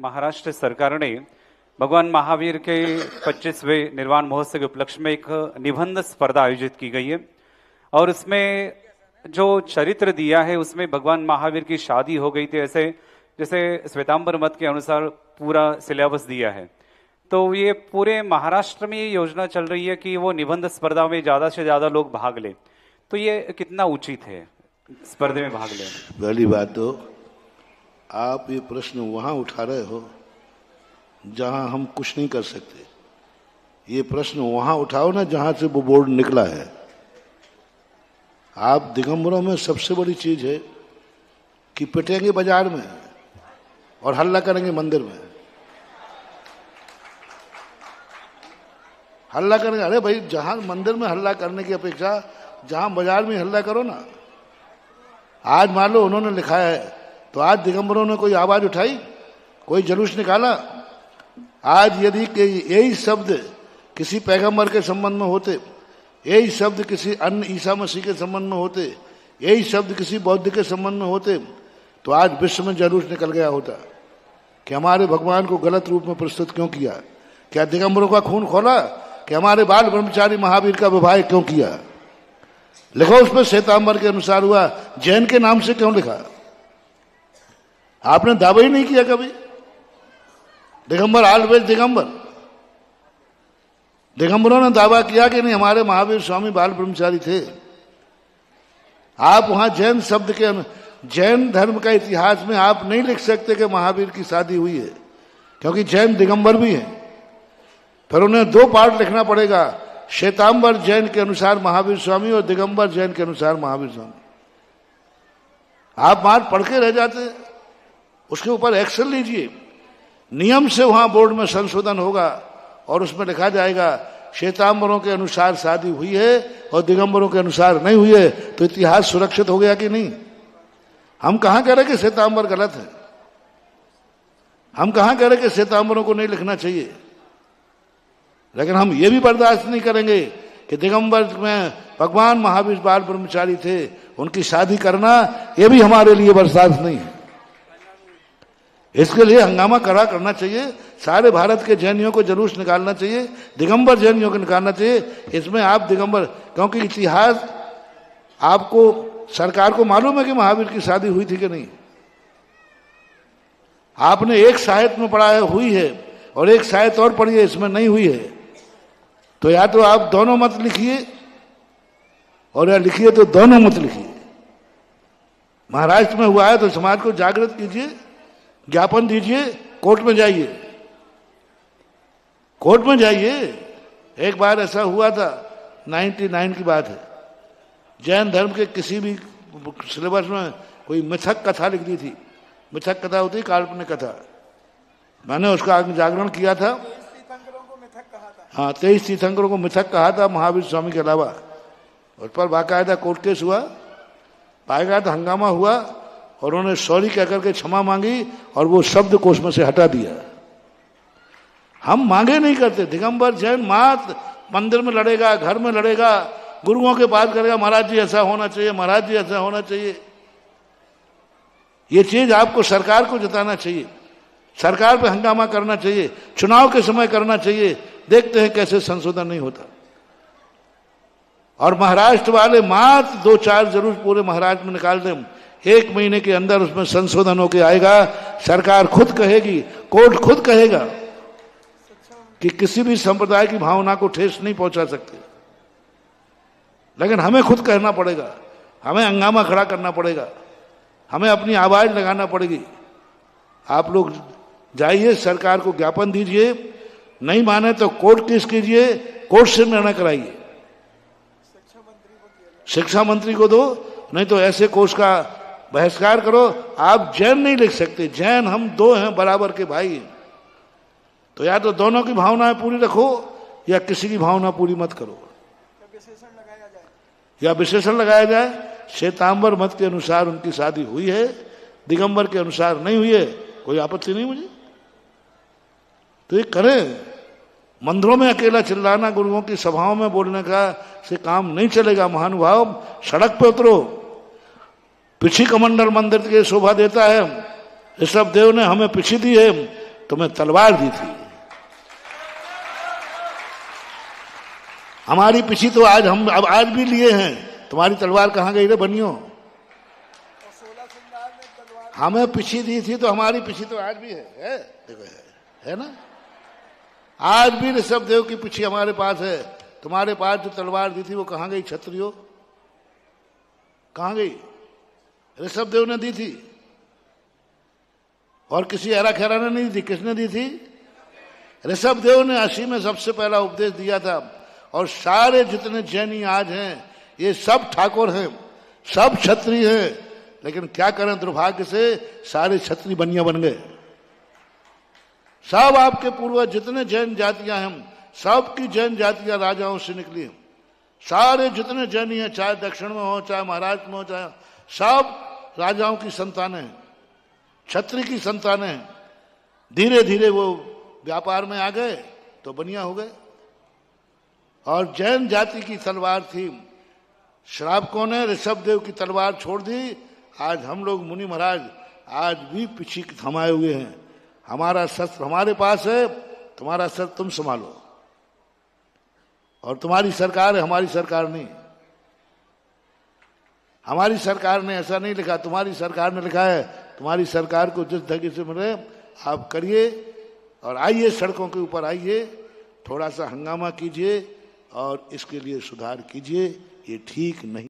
महाराष्ट्र सरकार ने भगवान महावीर के 25वें निर्वाण महोत्सव के उपलक्ष्य में एक निबंध स्पर्धा आयोजित की गई है और उसमें जो चरित्र दिया है उसमें भगवान महावीर की शादी हो गई थी, ऐसे जैसे श्वेतांबर मत के अनुसार पूरा सिलेबस दिया है। तो ये पूरे महाराष्ट्र में ये योजना चल रही है कि वो निबंध स्पर्धा में ज्यादा से ज्यादा लोग भाग ले, तो ये कितना उचित है स्पर्धे में भाग ले? पहली बात तो आप ये प्रश्न वहां उठा रहे हो जहां हम कुछ नहीं कर सकते। ये प्रश्न वहां उठाओ ना जहां से वो बोर्ड निकला है। आप दिगंबरों में सबसे बड़ी चीज है कि पिटेंगे बाजार में और हल्ला करेंगे मंदिर में। हल्ला करेंगे, अरे भाई जहां मंदिर में हल्ला करने की अपेक्षा जहां बाजार में हल्ला करो ना। आज मान लो उन्होंने लिखा है तो आज दिगंबरों ने कोई आवाज उठाई, कोई जुलूस निकाला? आज यदि यही शब्द किसी पैगंबर के संबंध में होते, यही शब्द किसी अन्य ईसा मसीह के संबंध में होते, यही शब्द किसी बौद्ध के संबंध में होते, तो आज विश्व में जुलूस निकल गया होता कि हमारे भगवान को गलत रूप में प्रस्तुत क्यों किया, क्या दिगंबरों का खून खोला, कि हमारे बाल ब्रह्मचारी महावीर का विवाह क्यों किया। लिखो उसमें श्वेतांबर के अनुसार हुआ, जैन के नाम से क्यों लिखा? आपने दावा ही नहीं किया कभी। दिगंबर ऑलवेज दिगंबर। दिगंबरों ने दावा किया कि नहीं हमारे महावीर स्वामी बाल ब्रह्मचारी थे। आप वहां जैन शब्द के जैन धर्म का इतिहास में आप नहीं लिख सकते कि महावीर की शादी हुई है, क्योंकि जैन दिगंबर भी हैं। फिर उन्हें दो पार्ट लिखना पड़ेगा, श्वेतांबर जैन के अनुसार महावीर स्वामी और दिगंबर जैन के अनुसार महावीर स्वामी। आप बात पढ़ के रह जाते। उसके ऊपर एक्शन लीजिए, नियम से वहां बोर्ड में संशोधन होगा और उसमें लिखा जाएगा श्वेतांबरों के अनुसार शादी हुई है और दिगंबरों के अनुसार नहीं हुई है। तो इतिहास सुरक्षित हो गया कि नहीं? हम कहां कह रहे कि श्वेतांबर गलत है? हम कहां कह रहे कि श्वेतांबरों को नहीं लिखना चाहिए? लेकिन हम ये भी बर्दाश्त नहीं करेंगे कि दिगंबर में भगवान महावीर बाल ब्रह्मचारी थे, उनकी शादी करना ये भी हमारे लिए बर्दाश्त नहीं है। इसके लिए हंगामा कड़ा करना चाहिए, सारे भारत के जैनियों को जुलूस निकालना चाहिए, दिगंबर जैनियों को निकालना चाहिए। इसमें आप दिगंबर, क्योंकि इतिहास आपको सरकार को मालूम है कि महावीर की शादी हुई थी कि नहीं। आपने एक साहित्य में पढ़ा है हुई है और एक साहित्य और पढ़ी है इसमें नहीं हुई है। तो या तो आप दोनों मत लिखिए और या लिखिए तो दोनों मत लिखिए। महाराष्ट्र में हुआ है तो समाज को जागृत कीजिए, ज्ञापन दीजिए, कोर्ट में जाइए, कोर्ट में जाइए। एक बार ऐसा हुआ था, 99 की बात है, जैन धर्म के किसी भी सिलेबस में कोई मिथक कथा लिख दी थी। मिथक कथा होती काल्पनिक कथा। मैंने उसका जागरण किया था। हाँ, 23 तीर्थंकरों को मिथक कहा था महावीर स्वामी के अलावा। उस पर बाकायदा कोर्ट केस हुआ, पाएगा तो हंगामा हुआ और उन्होंने सॉरी कह करके क्षमा मांगी और वो शब्द कोश में से हटा दिया। हम मांगे नहीं करते। दिगंबर जैन मात मंदिर में लड़ेगा, घर में लड़ेगा, गुरुओं के बात करेगा, महाराज जी ऐसा होना चाहिए, महाराज जी ऐसा होना चाहिए। ये चीज आपको सरकार को जताना चाहिए, सरकार पे हंगामा करना चाहिए, चुनाव के समय करना चाहिए। देखते हैं कैसे संशोधन नहीं होता। और महाराष्ट्र वाले मात 2-4 जरूर पूरे महाराष्ट्र में निकाल दें, 1 महीने के अंदर उसमें संशोधन होके आएगा। सरकार खुद कहेगी, कोर्ट खुद कहेगा कि किसी भी संप्रदाय की भावना को ठेस नहीं पहुंचा सकते। लेकिन हमें खुद कहना पड़ेगा, हमें हंगामा खड़ा करना पड़ेगा, हमें अपनी आवाज लगाना पड़ेगी। आप लोग जाइए, सरकार को ज्ञापन दीजिए, नहीं माने तो कोर्ट केस कीजिए, कोर्ट से निर्णय कराइए। शिक्षा मंत्री को दो, नहीं तो ऐसे कोर्स का बहिष्कार करो। आप जैन नहीं लिख सकते, जैन हम दो हैं, बराबर के भाई हैं। तो या तो दोनों की भावनाएं पूरी रखो या किसी की भावना पूरी मत करो, या विशेषण लगाया जाए। श्वेतांबर मत के अनुसार उनकी शादी हुई है, दिगंबर के अनुसार नहीं हुई है, कोई आपत्ति नहीं मुझे। तो ये करें। मंदिरों में अकेला चिल्लाना, गुरुओं की सभाओं में बोलने का से काम नहीं चलेगा। महानुभाव, सड़क पे उतरो। पिछी कमंडल मंदिर की शोभा देता है, ऋषभ देव ने हमें पिछी दी है, तुम्हें तलवार दी थी। हमारी पीछी तो आज हम अब आज भी लिए हैं, तुम्हारी तलवार कहां गई रे बनियो? हमें पीछी दी थी तो हमारी पीछी तो आज भी है देखो है ना। आज भी ऋषभ देव की पीछी हमारे पास है। तुम्हारे पास जो तलवार दी थी वो कहां गई क्षत्रियो? कहां गई? ऋषभ देव ने दी थी और किसी ऐरा खैरा ने नहीं दी। किसने दी थी? ऋषभ देव ने 80 में सबसे पहला उपदेश दिया था। और सारे जितने जैनी आज हैं ये सब ठाकुर हैं, सब क्षत्रिय हैं, लेकिन क्या करें दुर्भाग्य से सारे क्षत्रिय बनिया बन गए। सब आपके पूर्वज जितने जैन जातियां हैं सबकी जैन जातियां राजाओं से निकली हैं। सारे जितने जैनी हैं, चाहे दक्षिण में हो, चाहे महाराष्ट्र में हो, चाहे सब राजाओं की संतानें हैं, क्षत्रिय की संतानें हैं। धीरे धीरे वो व्यापार में आ गए तो बनिया हो गए। और जैन जाति की तलवार थी, श्रावकों ने ऋषभ देव की तलवार छोड़ दी। आज हम लोग मुनि महाराज आज भी पीछे थमाए हुए हैं। हमारा शस्त्र हमारे पास है, तुम्हारा शस्त्र तुम संभालो। और तुम्हारी सरकार है, हमारी सरकार नहीं। हमारी सरकार ने ऐसा नहीं लिखा, तुम्हारी सरकार ने लिखा है। तुम्हारी सरकार को जिस ढंग से मिले आप करिए और आइए, सड़कों के ऊपर आइए, थोड़ा सा हंगामा कीजिए और इसके लिए सुधार कीजिए। ये ठीक नहीं।